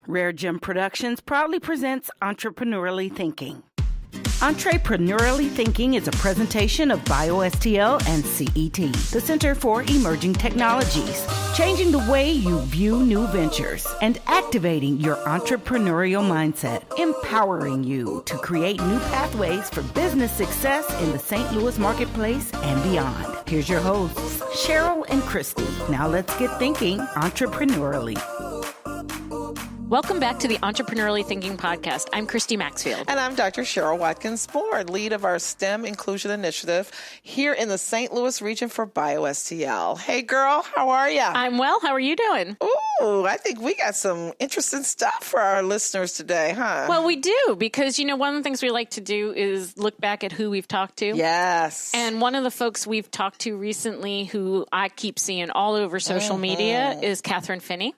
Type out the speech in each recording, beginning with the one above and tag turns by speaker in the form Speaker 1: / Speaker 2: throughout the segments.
Speaker 1: Rare Gem Productions proudly presents Entrepreneurially Thinking. Entrepreneurially Thinking is a presentation of BioSTL and CET, the Center for Emerging Technologies, changing the way you view new ventures and activating your entrepreneurial mindset, empowering you to create new pathways for business success in the St. Louis marketplace and beyond. Here's your hosts, Cheryl and Christy. Now let's get thinking entrepreneurially.
Speaker 2: Welcome back to the Entrepreneurially Thinking Podcast. I'm Christy Maxfield.
Speaker 3: And I'm Dr. Cheryl Watkins-Moore, lead of our STEM Inclusion Initiative here in the St. Louis region for BioSTL. Hey, girl, how are you?
Speaker 2: I'm well. How are you doing?
Speaker 3: Ooh, I think we got some interesting stuff for our listeners today, huh?
Speaker 2: Well, we do, because, one of the things we like to do is look back at who we've talked to.
Speaker 3: Yes.
Speaker 2: And one of the folks we've talked to recently who I keep seeing all over social media is Kathryn Finney.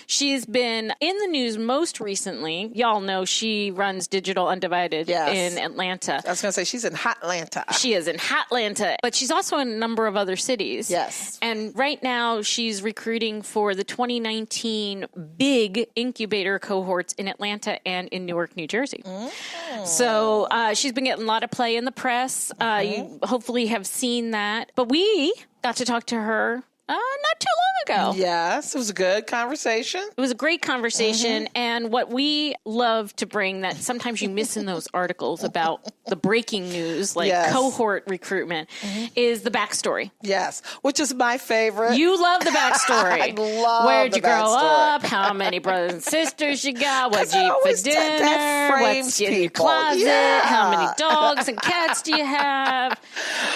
Speaker 2: She's been in the news most recently. Y'all know she runs Digital Undivided in Atlanta.
Speaker 3: I was going to say she's in Hotlanta.
Speaker 2: She is in Hotlanta, but she's also in a number of other cities.
Speaker 3: Yes.
Speaker 2: And right now she's recruiting for the 2019 big incubator cohorts in Atlanta and in Newark, New Jersey. So she's been getting a lot of play in the press. You hopefully have seen that. But we got to talk to her not too long ago.
Speaker 3: Yes, it was a good conversation.
Speaker 2: It was a great conversation. And what we love to bring that sometimes you miss in those articles about the breaking news, like cohort recruitment, is the backstory.
Speaker 3: Yes, which is my favorite.
Speaker 2: You love the backstory.
Speaker 3: I love
Speaker 2: Where'd
Speaker 3: the
Speaker 2: you grow
Speaker 3: backstory.
Speaker 2: up? How many brothers and sisters you got? What'd you eat for
Speaker 3: always
Speaker 2: dinner?
Speaker 3: that frames
Speaker 2: What's in your
Speaker 3: people.
Speaker 2: closet?
Speaker 3: Yeah.
Speaker 2: How many dogs and cats do you have?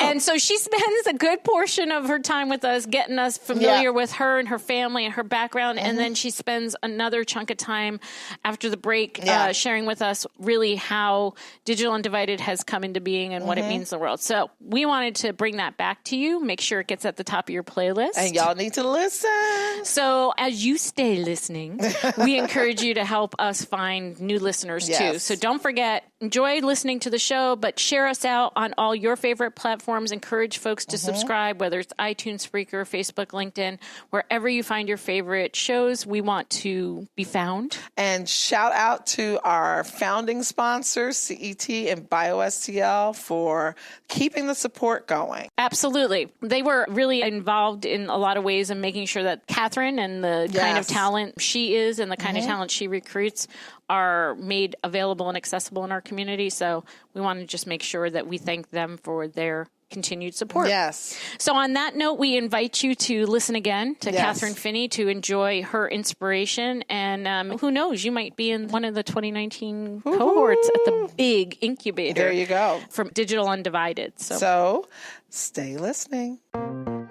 Speaker 2: And so she spends a good portion of her time with us, getting us familiar with her and her family and her background. And then she spends another chunk of time after the break sharing with us really how Digital Undivided has come into being and what it means in the world. So we wanted to bring that back to you, make sure it gets at the top of your playlist.
Speaker 3: And y'all need to listen.
Speaker 2: So as you stay listening, we encourage you to help us find new listeners too. So don't forget, enjoy listening to the show, but share us out on all your favorite platforms. Encourage folks to subscribe, whether it's iTunes, Spreaker, Facebook, LinkedIn, wherever you find your favorite shows. We want to be found.
Speaker 3: And shout out to our founding sponsors, CET and BioSTL, for keeping the support going.
Speaker 2: Absolutely. They were really involved in a lot of ways in making sure that Kathryn and the kind of talent she is and the kind of talent she recruits are made available and accessible in our community. So we want to just make sure that we thank them for their continued support.
Speaker 3: Yes.
Speaker 2: So on that note, we invite you to listen again to Kathryn Finney to enjoy her inspiration. And who knows, you might be in one of the 2019 cohorts at the big incubator.
Speaker 3: There you go.
Speaker 2: From Digital Undivided.
Speaker 3: So stay listening.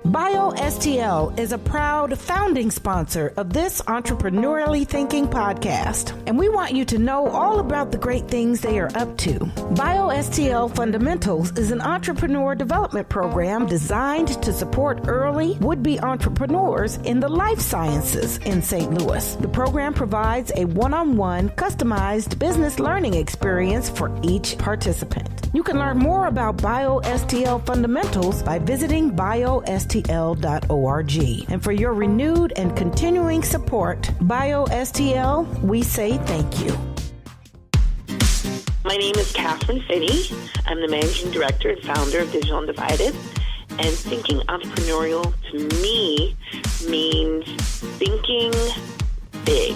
Speaker 1: BioSTL is a proud founding sponsor of this Entrepreneurially Thinking podcast, and we want you to know all about the great things they are up to. STL Fundamentals is an entrepreneur development program designed to support early would-be entrepreneurs in the life sciences in St. Louis. The program provides a one-on-one customized business learning experience for each participant. You can learn more about BioSTL Fundamentals by visiting biostl.org. And for your renewed and continuing support, BioSTL, we say thank you.
Speaker 4: My name is Kathryn Finney. I'm the managing director and founder of Digital Undivided. And thinking entrepreneurial to me means thinking big.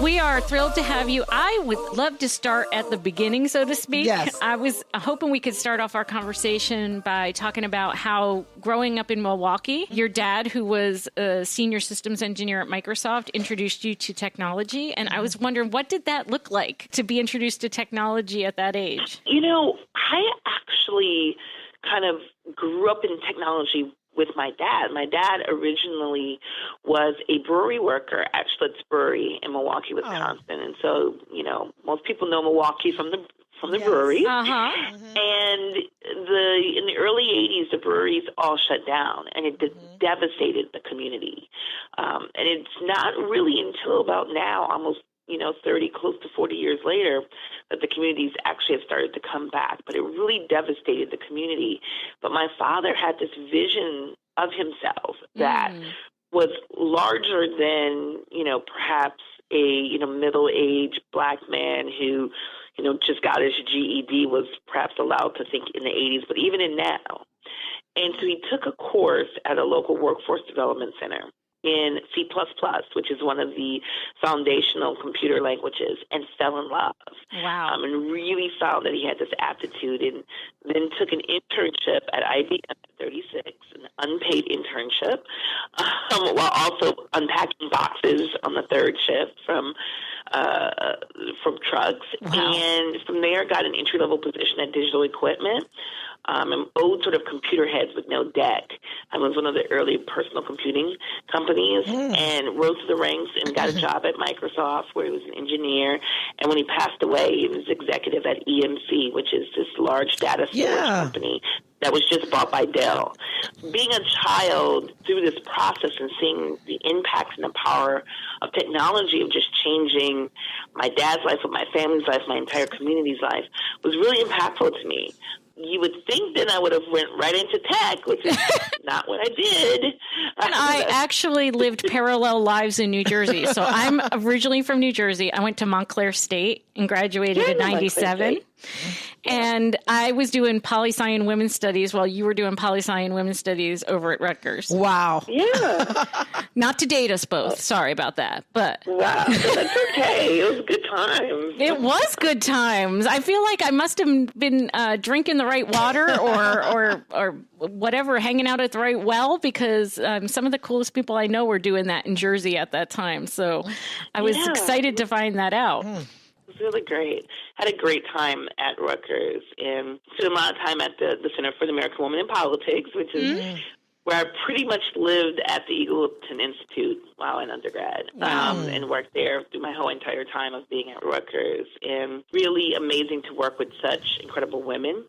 Speaker 2: We are thrilled to have you. I would love to start at the beginning, so to speak.
Speaker 3: Yes.
Speaker 2: I was hoping we could start off our conversation by talking about how growing up in Milwaukee, your dad, who was a senior systems engineer at Microsoft, introduced you to technology. And I was wondering, what did that look like to be introduced to technology at that age?
Speaker 4: I actually kind of grew up in technology with my dad. My dad originally was a brewery worker at Schlitz Brewery in Milwaukee, Wisconsin. And so, most people know Milwaukee from the brewery. And in the early 80s, the breweries all shut down, and it devastated the community. And it's not really until about now, almost 30, close to 40 years later, that the communities actually have started to come back. But it really devastated the community. But my father had this vision of himself that was larger than, perhaps a, middle-aged Black man who, just got his GED was perhaps allowed to think in the 80s, but even in now. And so he took a course at a local workforce development center in C++, which is one of the foundational computer languages, and fell in love.
Speaker 2: Wow.
Speaker 4: And really found that he had this aptitude, and then took an internship at IBM at 36, an unpaid internship, while also unpacking boxes on the third shift from trucks. Wow. And from there, got an entry-level position at Digital Equipment, and old sort of computer heads with no deck. I was one of the early personal computing companies, and rose to the ranks and got a job at Microsoft, where he was an engineer. And when he passed away, he was executive at EMC, which is this large data storage company that was just bought by Dell. Being a child through this process and seeing the impacts and the power of technology of just changing my dad's life, my family's life, my entire community's life was really impactful to me. You would think that I would have went right into tech, which is not what I did.
Speaker 2: And I actually lived parallel lives in New Jersey. So I'm originally from New Jersey. I went to Montclair State and graduated in 97. And I was doing poli-sci and women's studies while you were doing poli-sci and women's studies over at Rutgers.
Speaker 1: Wow.
Speaker 4: Yeah.
Speaker 2: Not to date us both. Sorry about that. But
Speaker 4: wow, that's okay. It was good times.
Speaker 2: It was good times. I feel like I must have been drinking the right water or whatever, hanging out at the right well, because some of the coolest people I know were doing that in Jersey at that time. So I was excited to find that out.
Speaker 4: It was really great. Had a great time at Rutgers, and spent a lot of time at the Center for the American Woman in Politics, which is where I pretty much lived at the Eagleton Institute while in undergrad, and worked there through my whole entire time of being at Rutgers. And really amazing to work with such incredible women,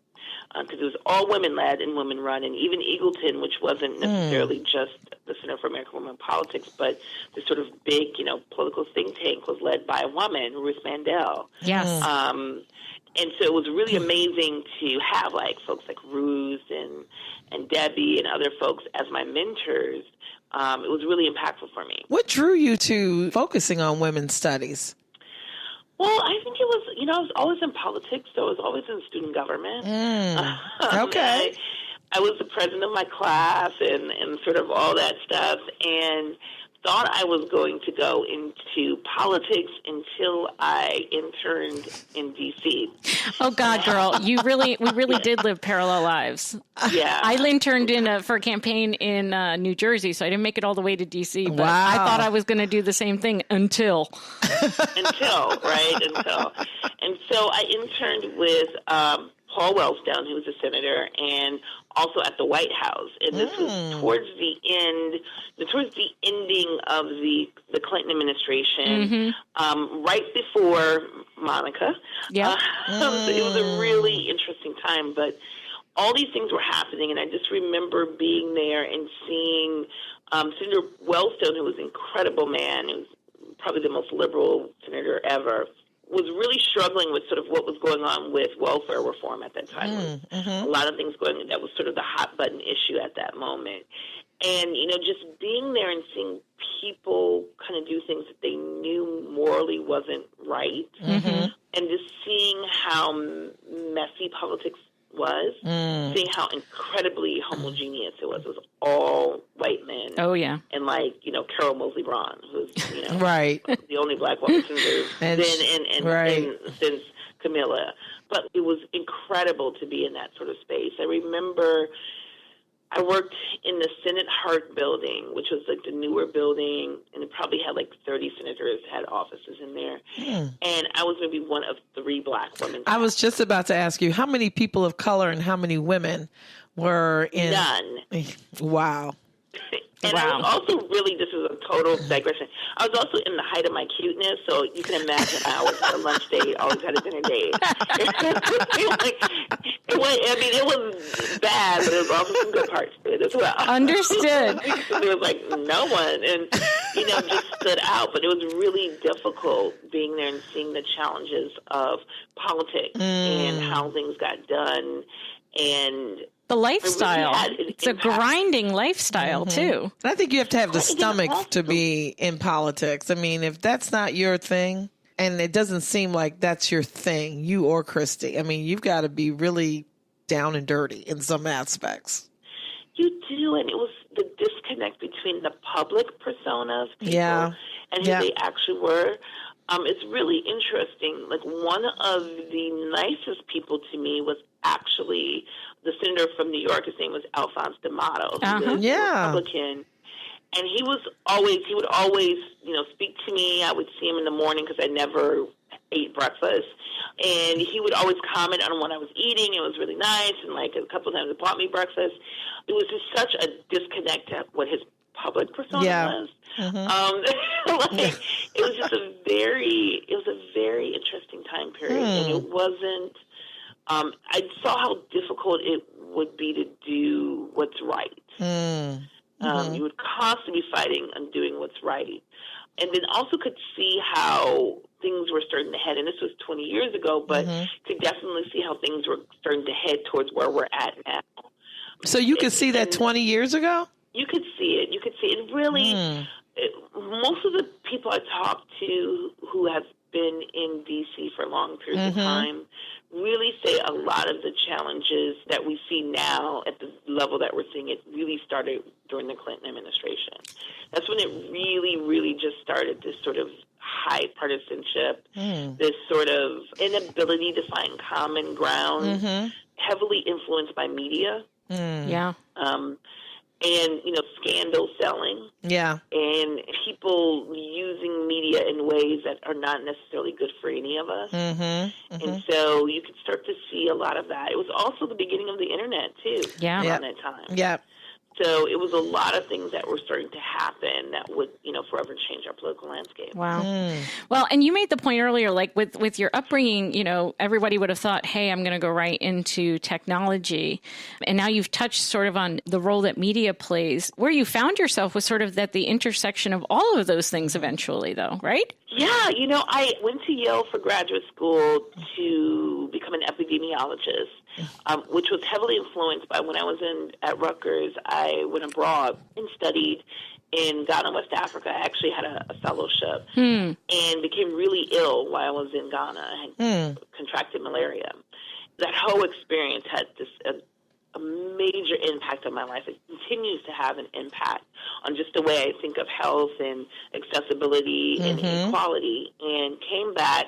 Speaker 4: because it was all women-led and women-run. And even Eagleton, which wasn't necessarily just the Center for American Women in Politics, but the sort of big, political think tank, was led by a woman, Ruth Mandel.
Speaker 2: Yes.
Speaker 4: And so it was really amazing to have folks like Ruth and Debbie and other folks as my mentors. It was really impactful for me.
Speaker 3: What drew you to focusing on women's studies?
Speaker 4: Well, I think it was, I was always in politics, so I was always in student government.
Speaker 3: Okay.
Speaker 4: I was the president of my class and sort of all that stuff, and thought I was going to go into politics until I interned in D.C.
Speaker 2: Oh God, girl, we really did live parallel lives.
Speaker 4: Yeah,
Speaker 2: I interned for a campaign in New Jersey, so I didn't make it all the way to D.C. But
Speaker 3: wow.
Speaker 2: I thought I was going to do the same thing until.
Speaker 4: And so I interned with Paul Wellstone, who was a senator, and also at the White House. And this was towards the ending of the Clinton administration, right before Monica. Yeah. So it was a really interesting time, but all these things were happening, and I just remember being there and seeing Senator Wellstone, who was an incredible man, who was probably the most liberal senator ever, was really struggling with sort of what was going on with welfare reform at that time. A lot of things going on. That was sort of the hot button issue at that moment. And, just being there and seeing people kind of do things that they knew morally wasn't right, and just seeing how messy politics was, seeing how incredibly homogeneous it was. It was all white men.
Speaker 2: Oh, yeah.
Speaker 4: And Carol Moseley Braun, who's,
Speaker 3: right.
Speaker 4: the only black woman since then and since Camilla. But it was incredible to be in that sort of space. I remember I worked in the Senate Hart building, which was the newer building, and it probably had 30 senators had offices in there. And I was maybe one of 3 black women.
Speaker 3: I was just about to ask you, how many people of color and how many women were in?
Speaker 4: None.
Speaker 3: Wow.
Speaker 4: And I was also really, this is a total digression, I was also in the height of my cuteness, so you can imagine I always had a lunch date, always had a dinner date. It was bad, but there was also some good parts to it as well.
Speaker 2: Understood.
Speaker 4: There was no one, and, just stood out, but it was really difficult being there and seeing the challenges of politics and how things got done. And
Speaker 2: The lifestyle. It's a grinding lifestyle, too.
Speaker 3: And I think you have to have the stomach to be in politics. I mean, if that's not your thing, and it doesn't seem like that's your thing, you or Christy, I mean, you've got to be really down and dirty in some aspects.
Speaker 4: You do, and it was the disconnect between the public persona of people and who they actually were. It's really interesting. Like, one of the nicest people to me was actually the senator from New York. His name was Alphonse D'Amato. He was a Republican. And he would always, speak to me. I would see him in the morning because I never ate breakfast. And he would always comment on what I was eating. It was really nice. And, like, a couple of times he bought me breakfast. It was just such a disconnect to what his public persona was. It was just a very interesting time period. And it wasn't, I saw how difficult it would be to do what's right. You would constantly be fighting on doing what's right. And then also could see how things were starting to head, and this was 20 years ago, but could definitely see how things were starting to head towards where we're at now.
Speaker 3: So you could see that 20 years ago?
Speaker 4: You could see it. You could see it. Really, most of the people I talked to who have been in D.C. for long periods of time really say a lot of the challenges that we see now at the level that we're seeing it really started during the Clinton administration. That's when it really, really just started, this sort of high partisanship, this sort of inability to find common ground, heavily influenced by media. And, scandal selling. And people using media in ways that are not necessarily good for any of us. And so you could start to see a lot of that. It was also the beginning of the internet, too, around that time. So it was a lot of things that were starting to happen that would, forever change our political landscape.
Speaker 2: Wow. Well, and you made the point earlier, like with your upbringing, everybody would have thought, hey, I'm going to go right into technology. And now you've touched sort of on the role that media plays. Where you found yourself was sort of at the intersection of all of those things eventually, though, right?
Speaker 4: Yeah. I went to Yale for graduate school to become an epidemiologist, which was heavily influenced by when I was at Rutgers. I went abroad and studied in Ghana, West Africa. I actually had a fellowship and became really ill while I was in Ghana. I had contracted malaria. That whole experience had a major impact on my life. It continues to have an impact on just the way I think of health and accessibility and inequality, and came back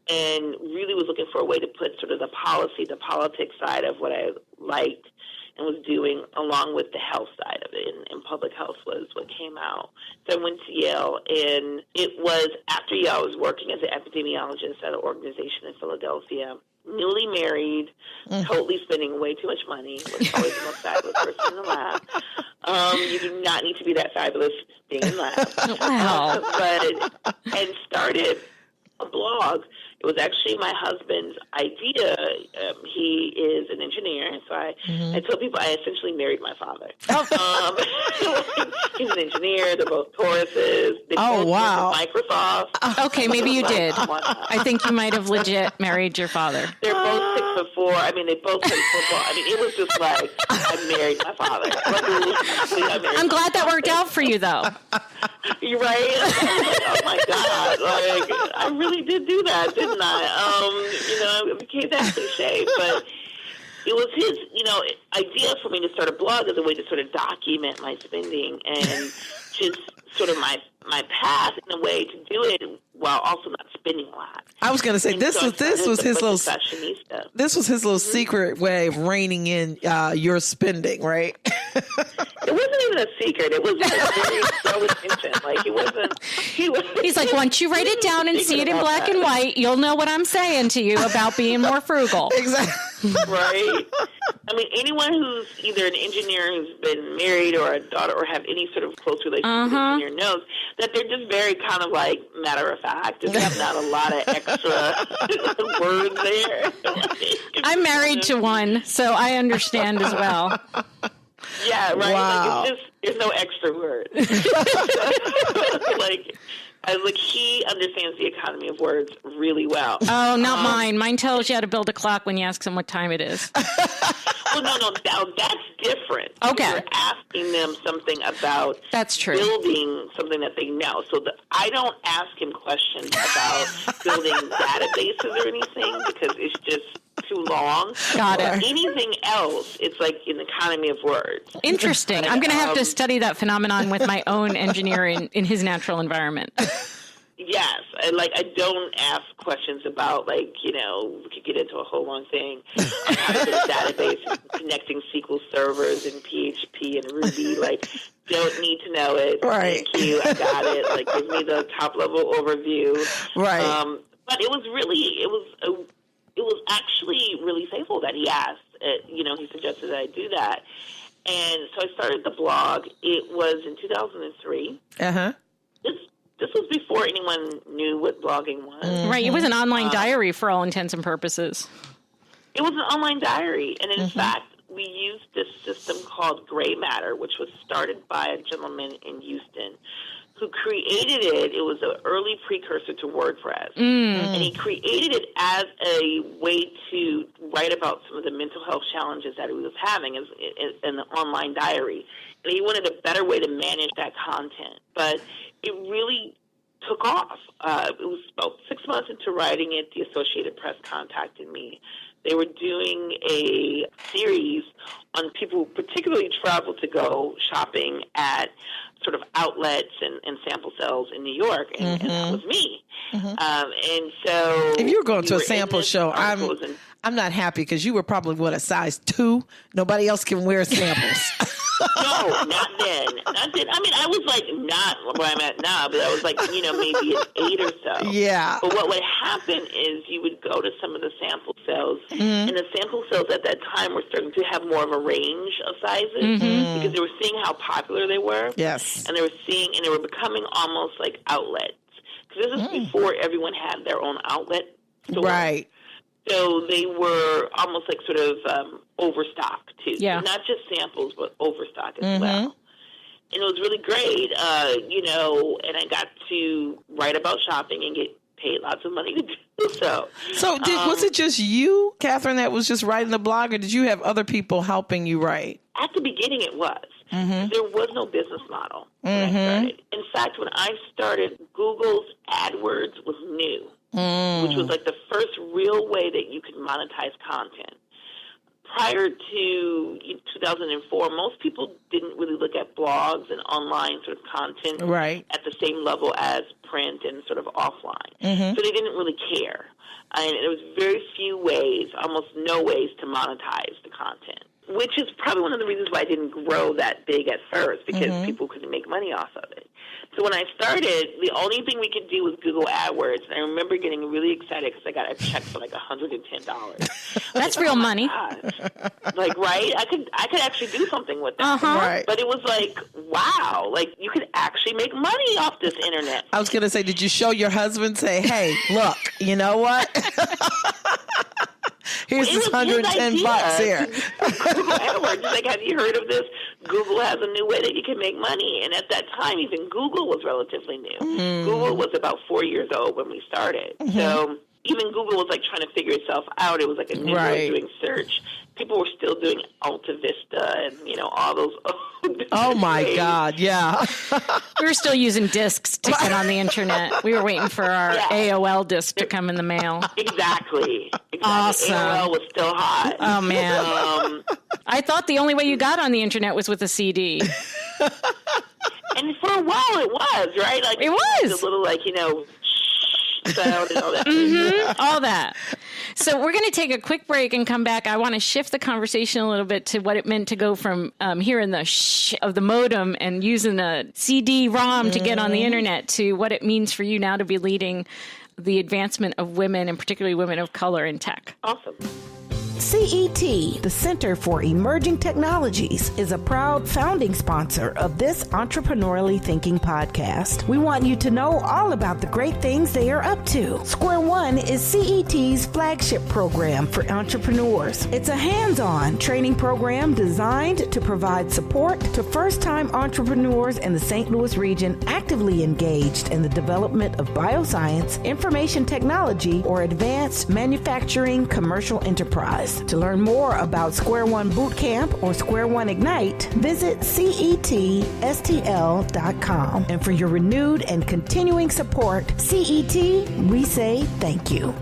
Speaker 4: and really was looking for a way to put sort of the politics side of what I liked and was doing along with the health side of it, and public health was what came out. So I went to Yale, and it was after Yale I was working as an epidemiologist at an organization in Philadelphia, newly married, totally spending way too much money, was always the most fabulous person in the lab. You do not need to be that fabulous being in lab. And started a blog. It was actually my husband's idea. He is an engineer, so I tell people I essentially married my father. He's an engineer. They're both Tauruses. They both work at Microsoft.
Speaker 2: Okay, maybe you did. I think you might have legit married your father.
Speaker 4: They're both 6'4". I mean, they both play football. I mean, it was just like I married my father.
Speaker 2: I'm glad that worked out for you, though.
Speaker 4: You're right. Oh my God! Like, I really did do that, didn't I? It became that cliche, but it was his, idea for me to start a blog as a way to sort of document my spending and just sort of my path in a way to do it while also not spending a lot.
Speaker 3: I was going to say this was his little secret way of reining in your spending, right?
Speaker 4: It wasn't even a secret. It was very slow attention. Like it wasn't.
Speaker 2: He's like, once you write it down and see it in black and white, you'll know what I'm saying to you about being more frugal.
Speaker 3: Exactly.
Speaker 4: Right. I mean, anyone who's either an engineer who's been married or a daughter or have any sort of close relationship with an engineer knows that they're just very kind of like matter of fact. There's not a lot of extra words there.
Speaker 2: I'm married to one, so I understand as well.
Speaker 4: Yeah, right.
Speaker 3: Wow.
Speaker 4: Like, it's just, there's no extra words. Like, I was like, he understands the economy of words really well.
Speaker 2: Oh, not mine. Mine tells you how to build a clock when you ask them what time it is.
Speaker 4: Well, no, that's different.
Speaker 2: Okay.
Speaker 4: You're asking them something about
Speaker 2: That's true.
Speaker 4: building something that they know. So I don't ask him questions about building databases or anything because it's just too long.
Speaker 2: Got it.
Speaker 4: Anything else, it's like an economy of words.
Speaker 2: Interesting. I'm going to have to study that phenomenon with my own engineer in his natural environment.
Speaker 4: Yes, I don't ask questions about, we could get into a whole long thing on how to build a database and connecting SQL servers and PHP and Ruby. Don't need to know it.
Speaker 3: Right.
Speaker 4: Thank you. I got it. Give me the top level overview.
Speaker 3: Right.
Speaker 4: But it was actually really faithful that he asked. He suggested that I do that, and so I started the blog. It was in 2003. This was before anyone knew what blogging was.
Speaker 2: Right. It was an online diary for all intents and purposes.
Speaker 4: It was an online diary. And in fact, we used this system called Gray Matter, which was started by a gentleman in Houston who created it. It was an early precursor to WordPress. And he created it as a way to write about some of the mental health challenges that he was having in the online diary. And he wanted a better way to manage that content. But it really took off. It was about 6 months into writing it, the Associated Press contacted me. They were doing a series on people who particularly travel to go shopping at sort of outlets and sample sales in New York, and that was me. And so
Speaker 3: if you were going to a sample show, I'm not happy because you were probably, a size 2? Nobody else can wear samples.
Speaker 4: No, not then. Not then. I mean, I was not where I'm at now, but I was maybe an 8 or so.
Speaker 3: Yeah.
Speaker 4: But what would happen is you would go to some of the sample sales, and the sample sales at that time were starting to have more of a range of sizes because they were seeing how popular they were.
Speaker 3: Yes.
Speaker 4: And they were becoming almost like outlets. Because this is before everyone had their own outlet store.
Speaker 3: Right.
Speaker 4: So they were almost sort of overstocked, too.
Speaker 2: Yeah.
Speaker 4: So not just samples, but overstock as well. And it was really great, and I got to write about shopping and get paid lots of money to do so.
Speaker 3: So was it just you, Kathryn, that was just writing the blog, or did you have other people helping you write?
Speaker 4: At the beginning, it was. There was no business model when I started. In fact, when I started, Google's AdWords was new. Which was the first real way that you could monetize content. Prior to 2004, most people didn't really look at blogs and online sort of content at the same level as print and sort of offline. So they didn't really care. And there was very few ways, almost no ways to monetize the content, which is probably one of the reasons why I didn't grow that big at first, because people couldn't make money off of it. So when I started, the only thing we could do was Google AdWords. And I remember getting really excited because I got a check for $110.
Speaker 2: That's real money.
Speaker 4: Right? I could actually do something with that.
Speaker 3: Right.
Speaker 4: But it was wow, you could actually make money off this internet.
Speaker 3: I was going to say, did you show your husband, say, hey, look, you know what? Here's this $110 here.
Speaker 4: Google AdWords. Have you heard of this? Google has a new way that you can make money. And at that time, even Google was relatively new. Google was about 4 years old when we started. So even Google was trying to figure itself out. It was a new way of doing search. People were still doing Alta Vista and, all those.
Speaker 3: Oh, my God. Yeah.
Speaker 2: We were still using discs to get on the internet. We were waiting for our AOL disc to come in the mail.
Speaker 4: Exactly.
Speaker 2: Awesome.
Speaker 4: AOL was still hot.
Speaker 2: Oh, man. I thought the only way you got on the internet was with a CD.
Speaker 4: And for a while it was, right?
Speaker 2: It was.
Speaker 4: A little, sound and all that.
Speaker 2: All that. So we're going to take a quick break and come back. I want to shift the conversation a little bit to what it meant to go from hearing the shh of the modem and using a CD-ROM to get on the internet to what it means for you now to be leading the advancement of women, and particularly women of color, in tech.
Speaker 4: Awesome.
Speaker 1: CET, the Center for Emerging Technologies, is a proud founding sponsor of this Entrepreneurially Thinking podcast. We want you to know all about the great things they are up to. Square One is CET's flagship program for entrepreneurs. It's a hands-on training program designed to provide support to first-time entrepreneurs in the St. Louis region actively engaged in the development of bioscience, information technology, or advanced manufacturing commercial enterprise. To learn more about Square One Bootcamp or Square One Ignite, visit CETSTL.com. And for your renewed and continuing support, CET, we say thank you.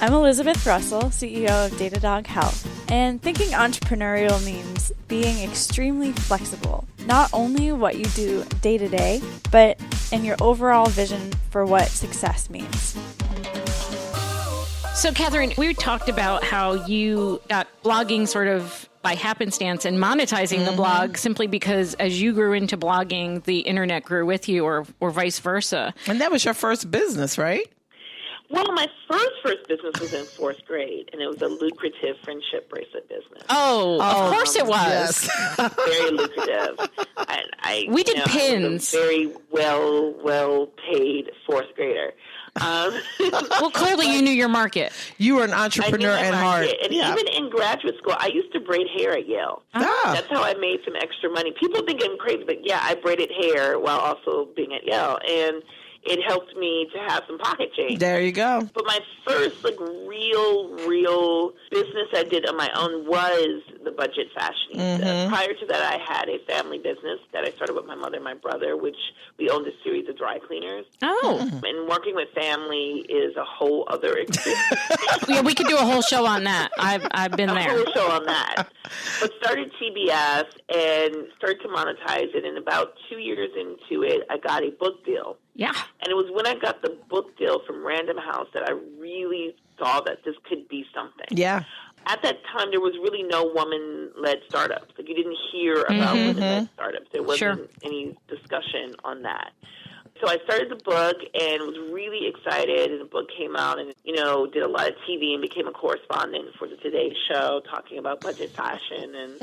Speaker 5: I'm Elizabeth Russell, CEO of Datadog Health, and thinking entrepreneurial means being extremely flexible, not only what you do day to day, but in your overall vision for what success means.
Speaker 2: So, Kathryn, we talked about how you got blogging sort of by happenstance and monetizing the blog simply because as you grew into blogging, the internet grew with you, or vice versa.
Speaker 3: And that was your first business, right?
Speaker 4: Well, my first business was in 4th grade, and it was a lucrative friendship bracelet business.
Speaker 2: Oh, of course it was.
Speaker 3: Yes.
Speaker 4: Very lucrative.
Speaker 2: We did pins.
Speaker 4: I was a very well-paid 4th grader.
Speaker 2: Well, clearly you knew your market.
Speaker 3: You were an entrepreneur at heart.
Speaker 4: And even in graduate school, I used to braid hair at Yale. That's how I made some extra money. People think I'm crazy, but yeah, I braided hair while also being at Yale. And it helped me to have some pocket change.
Speaker 3: There you go.
Speaker 4: But my first real business I did on my own was the budget fashionista. Prior to that, I had a family business that I started with my mother and my brother, which we owned a series of dry cleaners.
Speaker 2: Oh.
Speaker 4: And working with family is a whole other experience.
Speaker 2: Yeah, we could do a whole show on that. I've been there.
Speaker 4: A whole show on that. But started TBS and started to monetize it. And about 2 years into it, I got a book deal.
Speaker 2: Yeah.
Speaker 4: And it was when I got the book deal from Random House that I really saw that this could be something.
Speaker 3: Yeah.
Speaker 4: At that time, there was really no woman-led startups. Like, you didn't hear about women-led startups. There wasn't any discussion on that. So I started the book and was really excited, and the book came out and, did a lot of TV and became a correspondent for the Today Show, talking about budget fashion and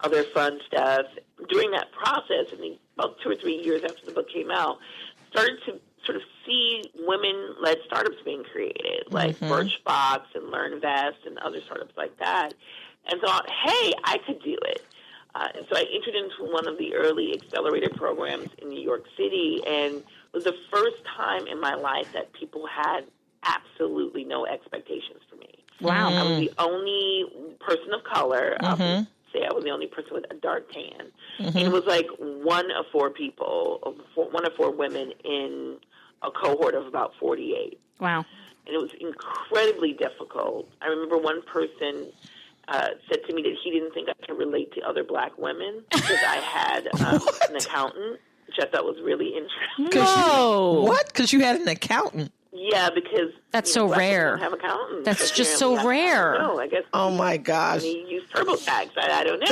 Speaker 4: other fun stuff. During that process, about 2 or 3 years after the book came out, started to sort of see women-led startups being created, like Birchbox and LearnVest and other startups like that, and thought, hey, I could do it. And so I entered into one of the early accelerator programs in New York City, and it was the first time in my life that people had absolutely no expectations for me.
Speaker 2: Wow.
Speaker 4: I was the only person of color. Say I was the only person with a dark tan. And it was like one of 4 women in a cohort of about 48.
Speaker 2: Wow.
Speaker 4: And it was incredibly difficult. I remember one person said to me that he didn't think I could relate to other black women because I had an accountant, which I thought was really interesting.
Speaker 2: No.
Speaker 3: What? Because you had an accountant?
Speaker 4: Yeah, because
Speaker 2: that's so rare.
Speaker 4: Don't have accountants.
Speaker 2: That's just so rare.
Speaker 4: No, I guess.
Speaker 3: Oh my gosh!
Speaker 4: He used TurboTax. I don't know.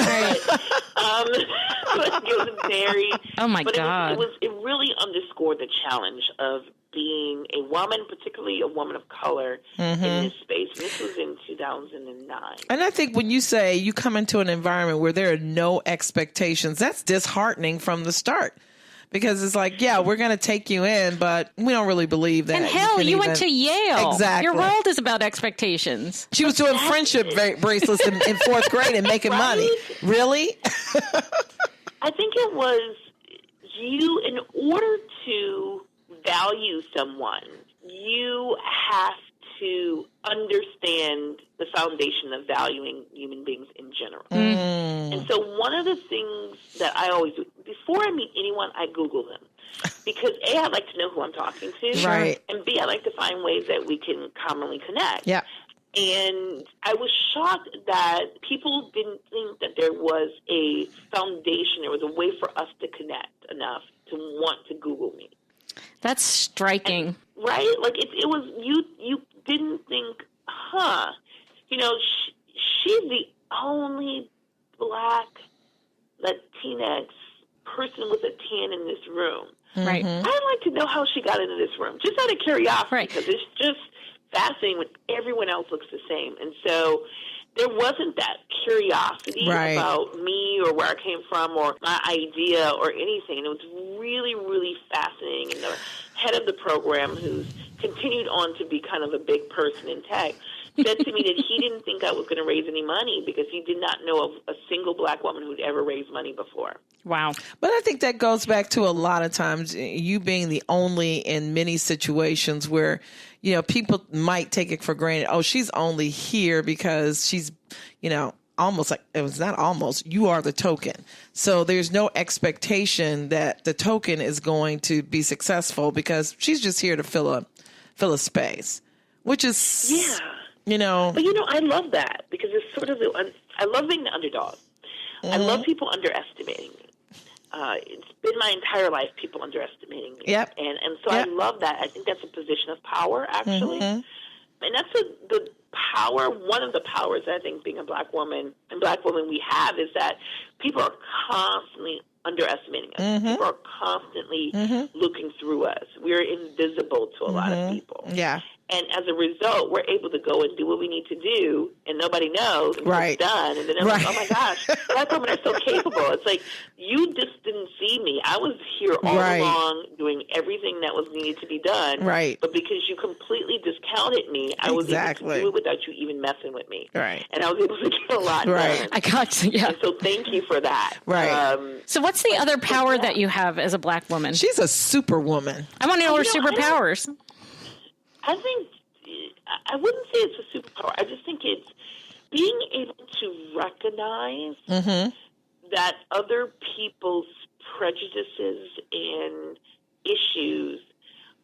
Speaker 4: But it was very.
Speaker 2: Oh my God!
Speaker 4: It really underscored the challenge of being a woman, particularly a woman of color, in this space. This was in 2009.
Speaker 3: And I think when you say you come into an environment where there are no expectations, that's disheartening from the start. Because it's like, yeah, we're going to take you in, but we don't really believe that.
Speaker 2: And hell, you went to Yale.
Speaker 3: Exactly.
Speaker 2: Your world is about expectations.
Speaker 3: She was doing friendship bracelets in 4th grade and making money. Really?
Speaker 4: I think it was you, in order to value someone, you have to understand the foundation of valuing human beings in general. And so one of the things that I always do, before I meet anyone, I Google them. Because A, I like to know who I'm talking to.
Speaker 3: Right.
Speaker 4: And B, I like to find ways that we can commonly connect.
Speaker 3: Yeah.
Speaker 4: And I was shocked that people didn't think that there was a foundation, there was a way for us to connect enough to want to Google me.
Speaker 2: That's striking.
Speaker 4: And, right? Like, it was, you didn't think, she's the only black Latinx person with a tan in this room.
Speaker 2: Right.
Speaker 4: I'd like to know how she got into this room, just out of curiosity, because it's just fascinating when everyone else looks the same. And so there wasn't that curiosity about me or where I came from or my idea or anything. And it was really, really fascinating. And the head of the program, who's continued on to be kind of a big person in tech, said to me that he didn't think I was going to raise any money because he did not know of a single black woman who'd ever raised money before.
Speaker 2: Wow.
Speaker 3: But I think that goes back to a lot of times you being the only in many situations where, you know, people might take it for granted. Oh, she's only here because she's, you know, almost like it was not almost, you are the token. So there's no expectation that the token is going to be successful because she's just here to fill a space, which is, you know.
Speaker 4: But, you know, I love that because it's sort of I love being the underdog. I love people underestimating me. It's been my entire life, people underestimating me.
Speaker 3: Yep.
Speaker 4: And so I love that. I think that's a position of power, actually. And that's the power, one of the powers I think being a black woman and black women we have is that people are constantly underestimating us. People are constantly looking through us. We're invisible to a lot of people.
Speaker 3: Yeah.
Speaker 4: And as a result, we're able to go and do what we need to do, and nobody knows until it's done. And then they're like, oh, my gosh, black women are so capable. It's like, you just didn't see me. I was here all along doing everything that was needed to be done.
Speaker 3: Right.
Speaker 4: But because you completely discounted me, I was able to do it without you even messing with me.
Speaker 3: Right.
Speaker 4: And I was able to get a lot done.
Speaker 2: I got you. Yeah.
Speaker 4: And so thank you for that.
Speaker 3: Right.
Speaker 2: So what's the other power that you have as a black woman?
Speaker 3: She's a superwoman.
Speaker 2: I want to know her superpowers.
Speaker 4: I think, I wouldn't say it's a superpower. I just think it's being able to recognize that other people's prejudices and issues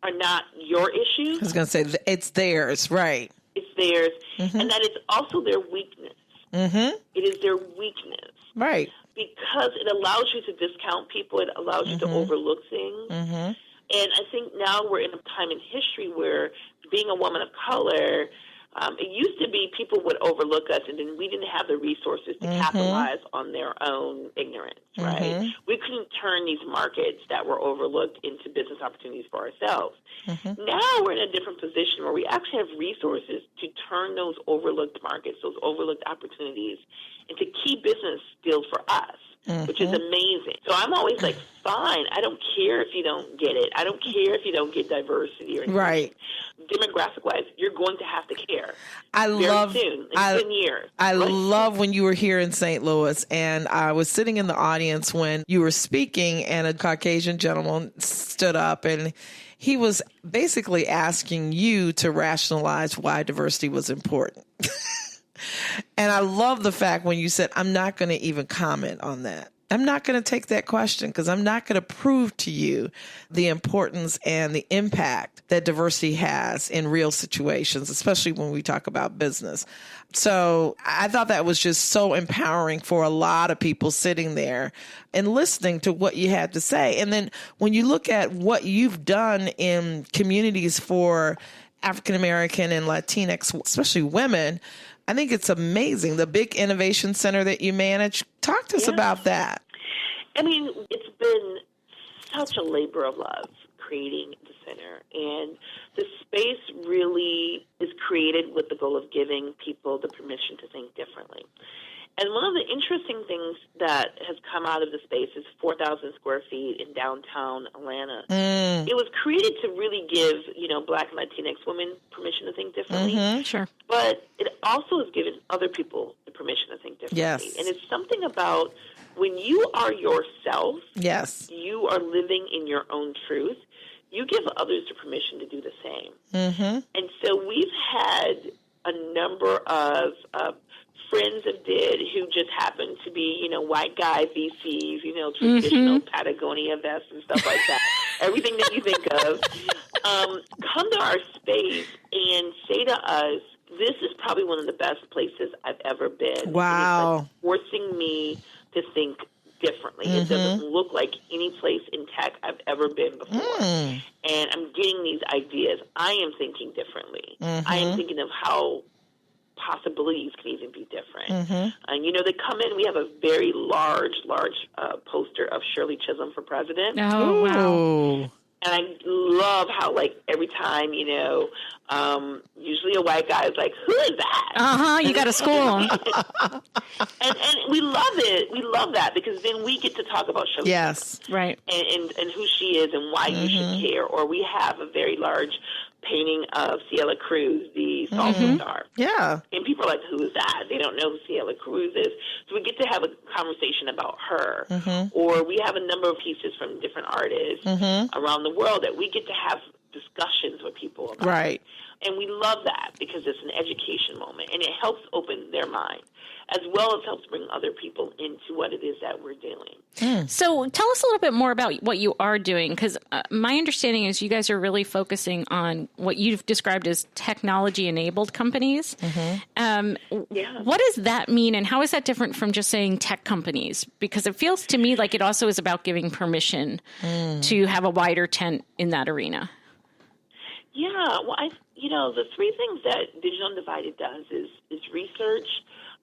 Speaker 4: are not your issues.
Speaker 3: I was going to say, it's theirs, right.
Speaker 4: It's theirs, and that it's also their weakness. It is their weakness.
Speaker 3: Right.
Speaker 4: Because it allows you to discount people. It allows you to overlook things. And I think now we're in a time in history where being a woman of color, it used to be people would overlook us and then we didn't have the resources to capitalize on their own ignorance, right? We couldn't turn these markets that were overlooked into business opportunities for ourselves. Now we're in a different position where we actually have resources to turn those overlooked markets, those overlooked opportunities into key business deals for us. Which is amazing. So I'm always like, fine, I don't care if you don't get it. I don't care if you don't get diversity or anything.
Speaker 3: Right.
Speaker 4: Demographic-wise, you're going to have to care.
Speaker 3: Very
Speaker 4: soon, in 10 years.
Speaker 3: I love when you were here in St. Louis, and I was sitting in the audience when you were speaking, and a Caucasian gentleman stood up, and he was basically asking you to rationalize why diversity was important. And I love the fact when you said, I'm not going to even comment on that. I'm not going to take that question because I'm not going to prove to you the importance and the impact that diversity has in real situations, especially when we talk about business. So I thought that was just so empowering for a lot of people sitting there and listening to what you had to say. And then when you look at what you've done in communities for African American and Latinx, especially women, I think it's amazing. The big innovation center that you manage. Talk to us about that.
Speaker 4: I mean, it's been such a labor of love creating the center. And the space really is created with the goal of giving people the permission to think differently. And one of the interesting things that has come out of the space is 4,000 square feet in downtown Atlanta. It was created to really give, Black and Latinx women permission to think differently.
Speaker 2: Sure.
Speaker 4: But it also has given other people the permission to think differently.
Speaker 3: Yes.
Speaker 4: And it's something about when you are yourself, you are living in your own truth, you give others the permission to do the same. And so we've had a number of friends of DID who just happen to be, white guy VCs, traditional Patagonia vests and stuff like that. Everything that you think of. Come to our space and say to us, this is probably one of the best places I've ever been.
Speaker 3: Wow.
Speaker 4: And it's forcing me to think differently. It doesn't look like any place in tech I've ever been before. And I'm getting these ideas. I am thinking differently. I am thinking of how possibilities can even be different. And, they come in, we have a very large poster of Shirley Chisholm for president.
Speaker 2: Oh, wow.
Speaker 4: And I love how, like, every time, usually a white guy is like, who is that?
Speaker 2: You got to school him.
Speaker 4: and we love it. We love that because then we get to talk about shows.
Speaker 3: Yes.
Speaker 2: Right.
Speaker 4: And who she is and why you should care. Or we have a very large painting of Ciela Cruz, the salsa star.
Speaker 3: Yeah.
Speaker 4: And people are like, who is that? They don't know who Ciela Cruz is. So we get to have a conversation about her. Or we have a number of pieces from different artists around the world that we get to have discussions with people about.
Speaker 3: Right.
Speaker 4: And we love that because it's an education moment, and it helps open their mind, as well as helps bring other people into what it is that we're doing.
Speaker 2: So tell us a little bit more about what you are doing, because my understanding is you guys are really focusing on what you've described as technology-enabled companies. What does that mean, and how is that different from just saying tech companies? Because it feels to me like it also is about giving permission to have a wider tent in that arena.
Speaker 4: Yeah, well, the three things that Digital Undivided does is research,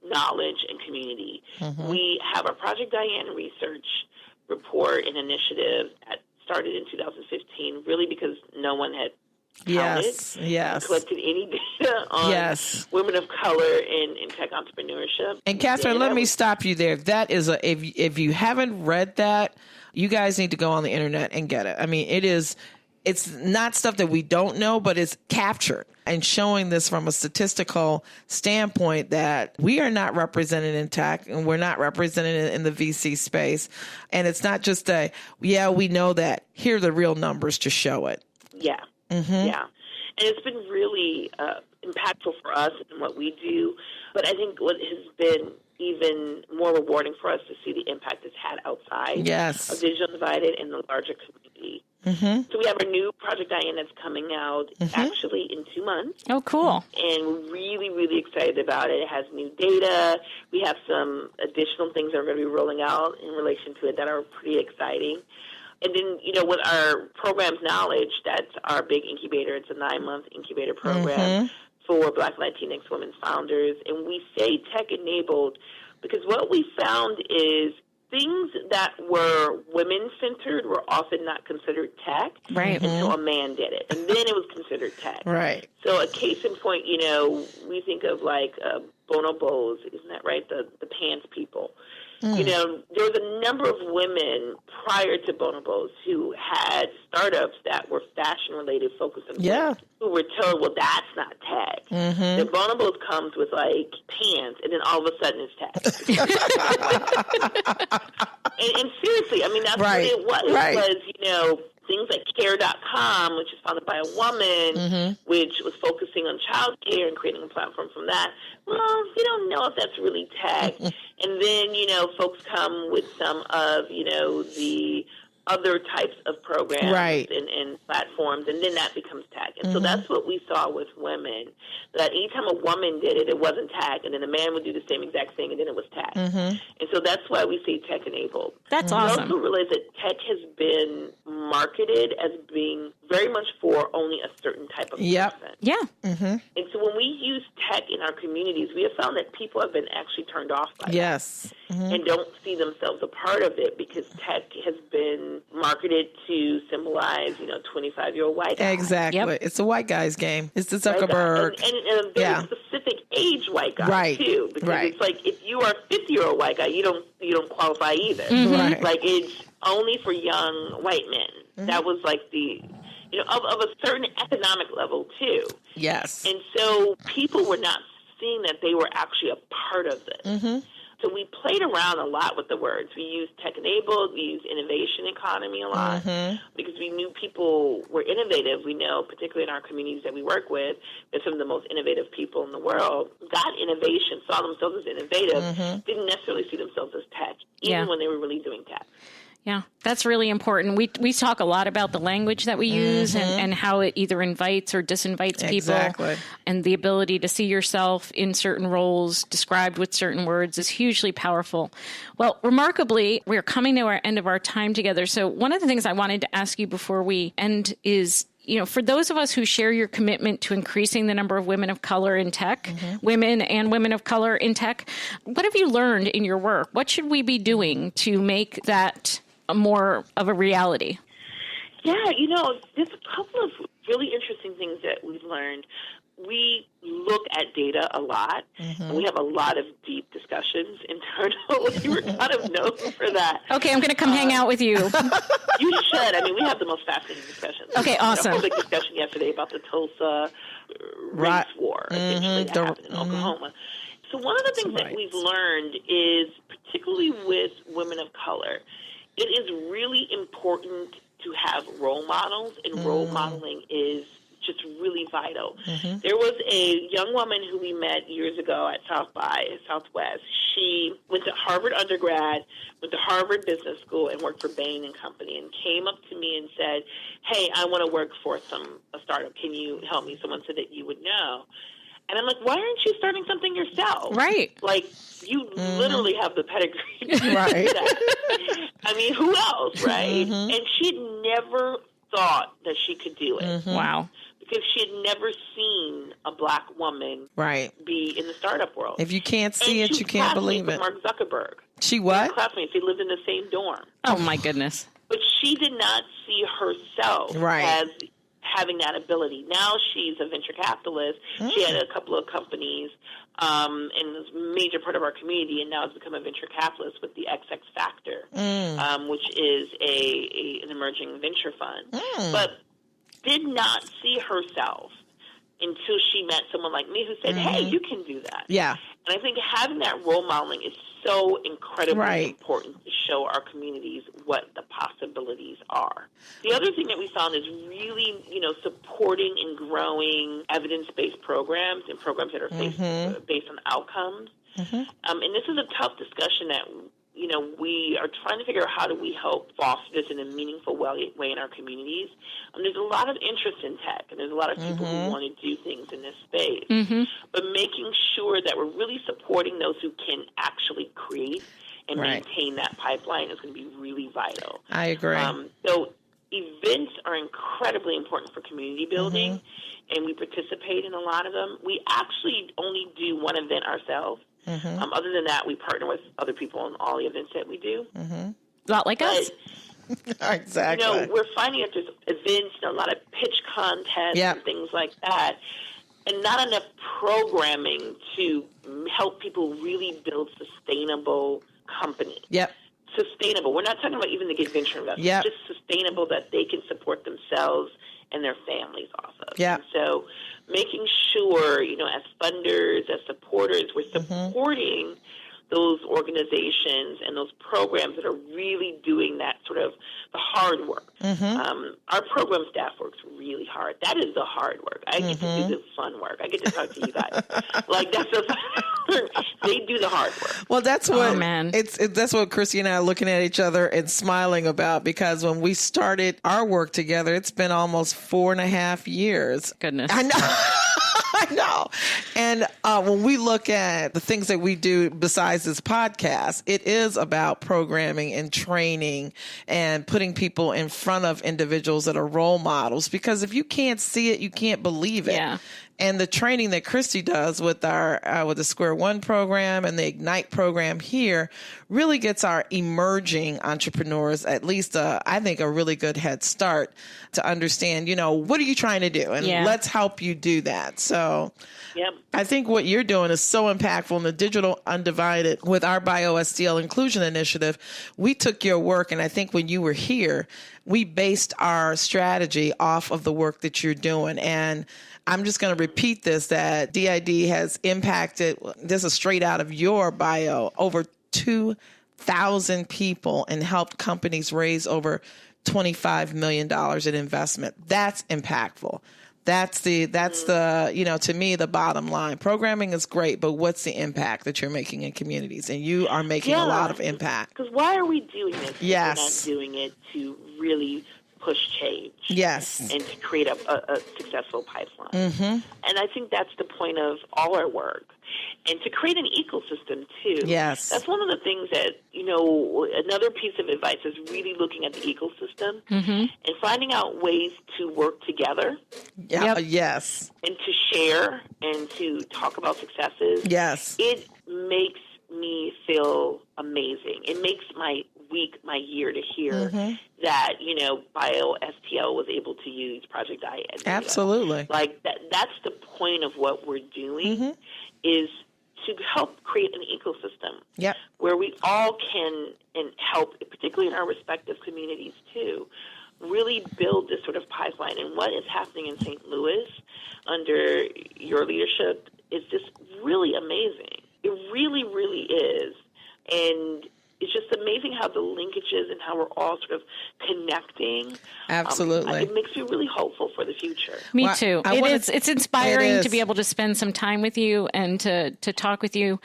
Speaker 4: knowledge, and community. We have our Project Diane research report and initiative that started in 2015, really because no one had collected any data on women of color in tech entrepreneurship.
Speaker 3: And Kathryn, let me stop you there. That is if you haven't read that, you guys need to go on the internet and get it. I mean, it's not stuff that we don't know, but it's captured and showing this from a statistical standpoint that we are not represented in tech and we're not represented in the VC space. And it's not just we know that. Here are the real numbers to show it.
Speaker 4: Yeah. Yeah. And it's been really impactful for us in what we do. But I think what has been even more rewarding for us to see the impact it's had outside of Digital Undivided and the larger community. So we have our new Project Diane that's coming out actually in 2 months.
Speaker 2: Oh, cool.
Speaker 4: And we're really, really excited about it. It has new data. We have some additional things that are going to be rolling out in relation to it that are pretty exciting. And then, with our programs Knowledge, that's our big incubator. It's a 9-month incubator program for Black Latinx women founders. And we say tech-enabled because what we found is things that were women-centered were often not considered tech until a man did it. And then it was considered tech.
Speaker 3: Right.
Speaker 4: So a case in point, we think of like bonobos, isn't that right? The pants people. There was a number of women prior to bonobos who had startups that were fashion-related, focused on women, who were told, well, that's not tech. The bonobos comes with, like, pants, and then all of a sudden it's tech. and seriously, I mean, that's what it was. It was, things like care.com, which is founded by a woman, which was focusing on child care and creating a platform from that. Well, you don't know if that's really tech. And then, folks come with some of, the other types of programs and platforms, and then that becomes tech. And so that's what we saw with women, that anytime a woman did it, it wasn't tech, and then a man would do the same exact thing, and then it was tech. And so that's why we say tech-enabled.
Speaker 2: That's awesome.
Speaker 4: We also realize that tech has been marketed as being very much for only a certain type of person.
Speaker 2: Yeah.
Speaker 4: And so when we use tech in our communities, we have found that people have been actually turned off by that and don't see themselves a part of it because tech has been marketed to symbolize, 25-year-old white guy.
Speaker 3: Exactly. It's a white guy's game. It's the Zuckerberg.
Speaker 4: And a very specific age white guy, too. Because it's like if you are a 50-year-old white guy, you don't qualify either. Like it's only for young white men. That was like the... of a certain economic level, too.
Speaker 3: Yes.
Speaker 4: And so people were not seeing that they were actually a part of this. So we played around a lot with the words. We used tech-enabled. We used innovation economy a lot because we knew people were innovative. We know, particularly in our communities that we work with, that some of the most innovative people in the world got innovation, saw themselves as innovative, didn't necessarily see themselves as tech, even when they were really doing tech.
Speaker 2: Yeah, that's really important. We talk a lot about the language that we use and how it either invites or disinvites people. And the ability to see yourself in certain roles described with certain words is hugely powerful. Well, remarkably, we're coming to our end of our time together. So one of the things I wanted to ask you before we end is, for those of us who share your commitment to increasing the number of women of color in tech, women and women of color in tech, what have you learned in your work? What should we be doing to make that more of a reality?
Speaker 4: Yeah, there's a couple of really interesting things that we've learned. We look at data a lot, and we have a lot of deep discussions internally. We're kind of known for that.
Speaker 2: Okay, I'm going to come hang out with you.
Speaker 4: You should. I mean, we have the most fascinating discussions.
Speaker 2: Okay, awesome.
Speaker 4: We had a public discussion yesterday about the Tulsa race war, essentially, that happened in Oklahoma. So one of the things that we've learned is, particularly with women of color, it is really important to have role models, and role modeling is just really vital. There was a young woman who we met years ago at South by Southwest. She went to Harvard undergrad, went to Harvard Business School, and worked for Bain and Company, and came up to me and said, "Hey, I want to work for a startup. Can you help me?" Someone said that you would know. And I'm like, why aren't you starting something yourself?
Speaker 2: Right.
Speaker 4: Like, you literally have the pedigree to do that. I mean, who else, right? And she'd never thought that she could do it.
Speaker 2: Wow.
Speaker 4: Because she had never seen a black woman be in the startup world.
Speaker 3: If you can't see it, you can't believe it.
Speaker 4: Mark Zuckerberg.
Speaker 3: She what?
Speaker 4: Classmates. They lived in the same dorm.
Speaker 2: Oh, my goodness.
Speaker 4: But she did not see herself as having that ability. Now she's a venture capitalist. She had a couple of companies and is a major part of our community, and now has become a venture capitalist with the XX Factor, which is an emerging venture fund. But did not see herself until she met someone like me who said, hey, you can do that.
Speaker 3: Yeah.
Speaker 4: And I think having that role modeling is so incredibly important to show our communities what the possibilities are. The other thing that we found is really, supporting and growing evidence-based programs and programs that are based on outcomes. And this is a tough discussion that we are trying to figure out how do we help foster this in a meaningful way in our communities. There's a lot of interest in tech, and there's a lot of people who want to do things in this space. But making sure that we're really supporting those who can actually create and maintain that pipeline is going to be really vital.
Speaker 3: I agree.
Speaker 4: So events are incredibly important for community building, and we participate in a lot of them. We actually only do one event ourselves. Other than that, we partner with other people on all the events that we do.
Speaker 2: A lot like us.
Speaker 3: Exactly.
Speaker 4: We're finding that there's events, a lot of pitch contests and things like that, and not enough programming to help people really build sustainable companies. Sustainable. We're not talking about even to get venture investment. Just sustainable that they can support themselves and their families off of. And so making sure, as funders, as supporters, we're supporting those organizations and those programs that are really doing that sort of the hard work. Our program staff works really hard. That is the hard work. I get to do the fun work. I get to talk to you guys. That's the they do the hard work.
Speaker 3: Well, that's what that's what Christy and I are looking at each other and smiling about, because when we started our work together, it's been almost 4.5 years.
Speaker 2: Goodness.
Speaker 3: I know. I know. And when we look at the things that we do besides this podcast, it is about programming and training and putting people in front of individuals that are role models, because if you can't see it, you can't believe it. And the training that Christy does with our with the Square One program and the Ignite program here really gets our emerging entrepreneurs at least, I think, a really good head start to understand, what are you trying to do? And let's help you do that. So I think what you're doing is so impactful in the digital Undivided with our BioSTL Inclusion Initiative. We took your work, and I think when you were here, we based our strategy off of the work that you're doing. And I'm just going to repeat this, that DID has impacted, this is straight out of your bio, over 2,000 people and helped companies raise over $25 million in investment. That's impactful. That's the to me, the bottom line. Programming is great, but what's the impact that you're making in communities? And you are making a lot of impact.
Speaker 4: Because why are we doing this? We're not doing it to really push change. And to create a successful pipeline. And I think that's the point of all our work. And to create an ecosystem, too. That's one of the things that, another piece of advice is really looking at the ecosystem and finding out ways to work together. And to share and to talk about successes. It makes me feel amazing. It makes my week, my year to hear that, BioSTL was able to use Project Diet.
Speaker 3: Absolutely.
Speaker 4: Like that's the point of what we're doing is to help create an ecosystem where we all can and help, particularly in our respective communities too, really build this sort of pipeline. And what is happening in St. Louis under your leadership is just really amazing. It really, really is. And it's just amazing how the linkages and how we're all sort of connecting.
Speaker 3: Absolutely.
Speaker 4: It makes me really hopeful for the future.
Speaker 2: Me too. It's inspiring to be able to spend some time with you and to talk with you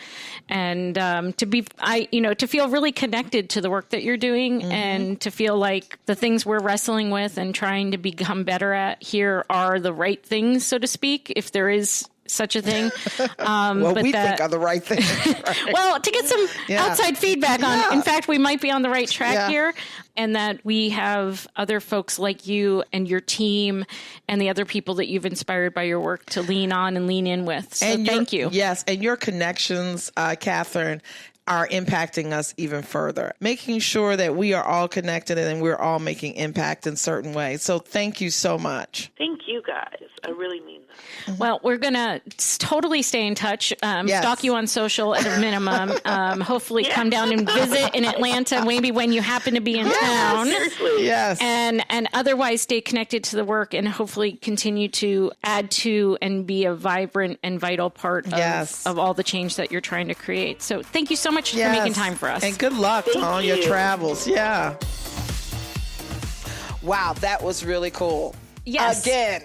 Speaker 2: and to feel really connected to the work that you're doing and to feel like the things we're wrestling with and trying to become better at here are the right things, so to speak, if there is such a thing.
Speaker 3: Think are the right thing. Right?
Speaker 2: Well, to get some outside feedback on, in fact, we might be on the right track here, and that we have other folks like you and your team and the other people that you've inspired by your work to lean on and lean in with. So thank you.
Speaker 3: Yes, and your connections, Kathryn, are impacting us even further, making sure that we are all connected and we're all making impact in certain ways. So thank you so much.
Speaker 4: Thank you, guys. I really mean that.
Speaker 2: Well, we're going to totally stay in touch, stalk you on social at a minimum, hopefully come down and visit in Atlanta, maybe when you happen to be in town.
Speaker 4: Seriously.
Speaker 3: Yes.
Speaker 2: And otherwise stay connected to the work and hopefully continue to add to and be a vibrant and vital part of all the change that you're trying to create. So thank you so much for making time for us.
Speaker 3: And good luck on your travels. Yeah. Wow, that was really cool.
Speaker 2: Yes.
Speaker 3: Again.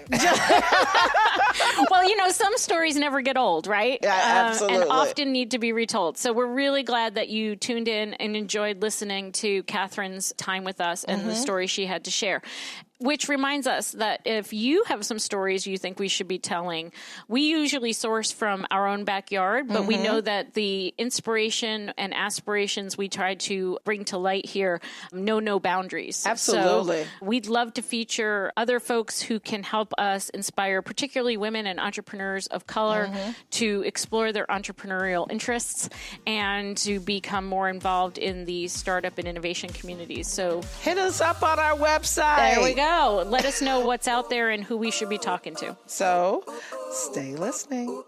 Speaker 2: Well, some stories never get old, right?
Speaker 3: Yeah, absolutely.
Speaker 2: And often need to be retold. So we're really glad that you tuned in and enjoyed listening to Kathryn's time with us and the story she had to share. Which reminds us that if you have some stories you think we should be telling, we usually source from our own backyard, but we know that the inspiration and aspirations we try to bring to light here know no boundaries.
Speaker 3: Absolutely.
Speaker 2: So we'd love to feature other folks who can help us inspire, particularly women and entrepreneurs of color, to explore their entrepreneurial interests and to become more involved in the startup and innovation communities. So
Speaker 3: hit us up on our website.
Speaker 2: There we go. Let us know what's out there and who we should be talking to.
Speaker 3: So, stay listening.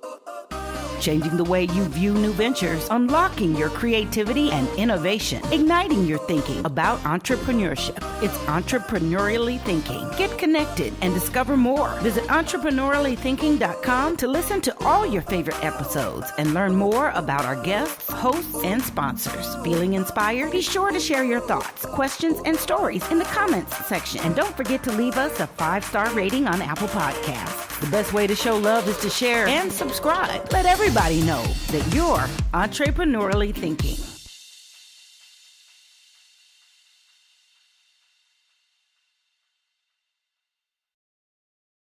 Speaker 1: Changing the way you view new ventures, unlocking your creativity and innovation, igniting your thinking about entrepreneurship. It's Entrepreneurially Thinking. Get connected and discover more. Visit entrepreneuriallythinking.com to listen to all your favorite episodes and learn more about our guests, hosts, and sponsors. Feeling inspired? Be sure to share your thoughts, questions, and stories in the comments section. And don't forget to leave us a 5-star rating on Apple Podcasts. The best way to show love is to share and subscribe. Let everybody know that you're entrepreneurially thinking.